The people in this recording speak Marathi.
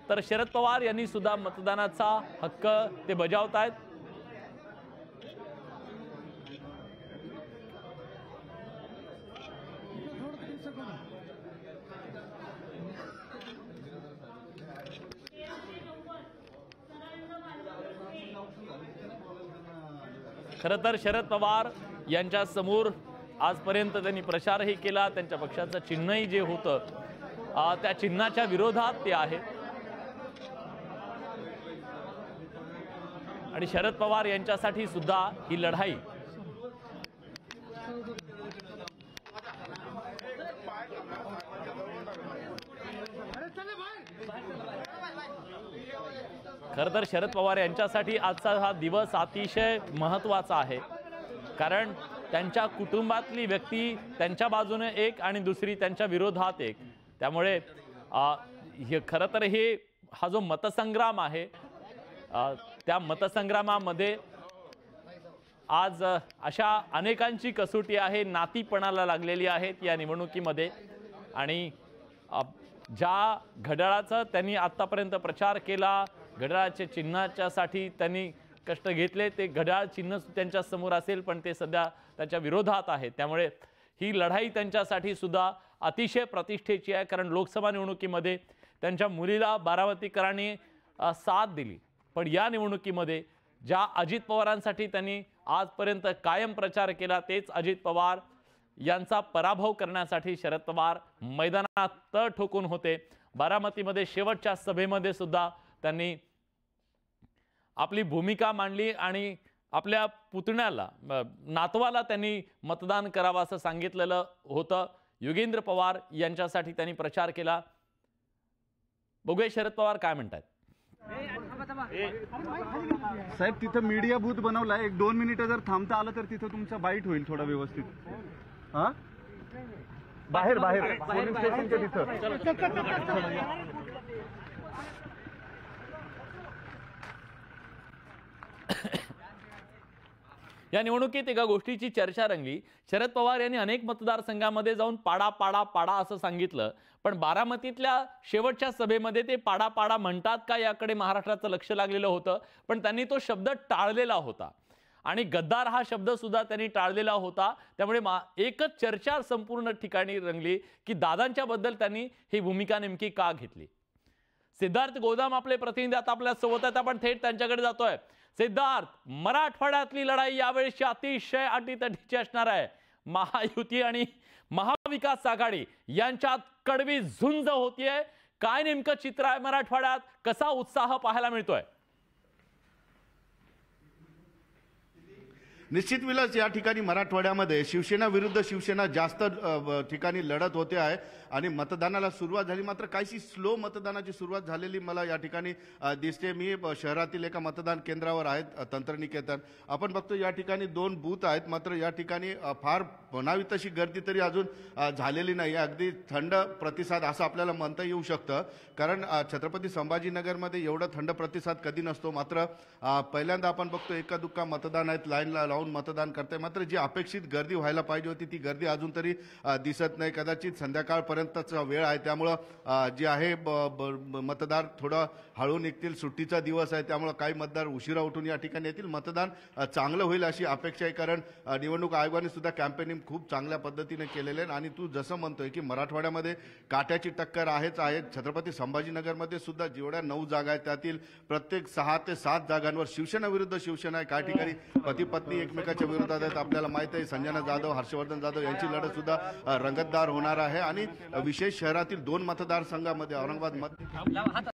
तर शरद पवार यांनी सुद्धा मतदानाचा हक्क ते बजावतायत। खरं तर शरद पवार यांच्या समोर आजपर्यंत त्यांनी प्रचारही केला, त्यांच्या पक्षाचं चिन्हही जे होतं त्या चिन्हाच्या विरोधात ते आहेत आणि शरद पवार यांच्यासाठी सुद्धा ही लढाई खरं तर शरद पवार यांच्यासाठी आजचा हा दिवस अतिशय महत्त्वाचा आहे, कारण त्यांच्या कुटुंबातली व्यक्ती त्यांच्या बाजूने एक आणि दुसरी त्यांच्या विरोधात एक, त्यामुळे खरं तर हा जो मतसंग्राम आहे त्या मतसंग्रामामध्ये आज अशा अनेकांची कसोटी आहे, नातीपणाला लागलेली आहेत या निवडणुकीमध्ये। आणि ज्या घड्याळाचा त्यांनी आतापर्यंत प्रचार केला, घड्याळाच्या चिन्हाच्यासाठी त्यांनी कष्ट घेतले, ते घड्याळ चिन्ह त्यांच्या समोर असेल पण ते सध्या त्याच्या विरोधात आहे, त्यामुळे ही लढाई त्यांच्यासाठी सुद्धा अतिशय प्रतिष्ठेची आहे। कारण लोकसभा निवडणुकीमध्ये त्यांच्या मुलीला बारामतीकरांनी साथ दिली, पण या निवडणुकीमध्ये ज्या अजित पवारांसाठी त्यांनी आजपर्यंत कायम प्रचार केला तेच अजित पवार यांचा पराभव करण्यासाठी शरद पवार मैदानात तळ ठोकून होते। बारामतीमध्ये शेवटच्या सभेमध्ये सुद्धा त्यांनी आपली भूमिका मांडली आणि आपल्या पुतण्याला नातवाला त्यांनी मतदान करावं असं सांगितलेलं होतं। योगेंद्र पवार यांच्यासाठी त्यांनी प्रचार केला। बघूया शरद पवार काय म्हणतात। साहेब तिथं मीडिया बूथ बनवलाय, 1-2 मिनिटं जर थांबता आलं तर तिथं तुमचा बाईट होईल थोडा व्यवस्थित। हा बाहेर पोलीस स्टेशनच्या तिथं या निवडणुकीत एका गोष्टीची चर्चा रंगली। शरद पवार यांनी अनेक मतदारसंघामध्ये जाऊन पाडा पाडा पाडा असं सांगितलं, पण बारामतीतल्या शेवटच्या सभेमध्ये ते पाडा पाडा म्हणतात का याकडे महाराष्ट्राचं लक्ष लागलेलं होतं, पण त्यांनी तो शब्द टाळलेला होता आणि गद्दार हा शब्द सुद्धा त्यांनी टाळलेला होता। त्यामुळे एकच चर्चा संपूर्ण ठिकाणी रंगली की दादांच्या बद्दल त्यांनी ही भूमिका नेमकी का घेतली। सिद्धार्थ गोदाम आपले प्रतिनिधी आता आपल्या सोबत आहेत, आपण थेट त्यांच्याकडे जातोय। सिद्धार्थ, मराठवाड्यातली लढाई यावेळेची अतिशय अटीतटीची असणार आहे। महायुती आणि महाविकास आघाडी यांच्यात कडवी झुंज होतीये, काय नेमकं चित्र आहे मराठवाड्यात, कसा उत्साह पाहायला मिळतोय? निश्चित विलास या ठिकाणी मराठवाड्यामध्ये शिवसेना विरुद्ध शिवसेना जास्त ठिकाणी लढत होते आहे आणि मतदानाला सुरुवात झाली, मात्र काहीशी स्लो मतदानाची सुरुवात झालेली मला या ठिकाणी दिसते। मी शहरातील एका मतदान केंद्रावर आहेत, तंत्रनिकेतन। आपण बघतो या ठिकाणी 2 बूथ आहेत, मात्र या ठिकाणी फार म्हणावी तशी गर्दी तरी अजून झालेली नाही। अगदी थंड प्रतिसाद असं आपल्याला म्हणता येऊ शकतं, कारण छत्रपती संभाजीनगरमध्ये एवढा थंड प्रतिसाद कधी नसतो। मात्र पहिल्यांदा आपण बघतो एका दुक्का मतदान आहेत, लाईनला लावून मतदान करते, मात्र जी अपेक्षित गर्दी व्हायला पाहिजे होती ती गर्दी अजून तरी दिसत नाही। कदाचित संध्याकाळपर्यंतचा वेळ आहे, त्यामुळं जे आहे मतदार थोडं हळू निघतील, सुट्टीचा दिवस आहे त्यामुळे काही मतदार उशिरा उठून या ठिकाणी येतील। मतदान चांगलं होईल अशी अपेक्षा आहे, कारण निवडणूक आयोगाने सुद्धा कॅम्पेनिंग खूप चांगल्या पद्धतीने केलेले आहे आणि तू जसं म्हणतोय की मराठवाड्यामध्ये काट्याची टक्कर आहेच आहे। छत्रपती संभाजीनगरमध्ये सुद्धा जेवढ्या 9 जागा आहेत त्यातील प्रत्येक 6 ते 7 जागांवर शिवसेना विरुद्ध शिवसेना आहे। काही ठिकाणी पती पत्नी एकमेकाच्या विरोधात आहेत, आपल्याला माहित आहे। संजना जाधव, हर्षवर्धन जाधव यांची लढत सुद्धा रंगतदार होणार आहे आणि विशेष शहरातील 2 मतदारसंघामध्ये औरंगाबाद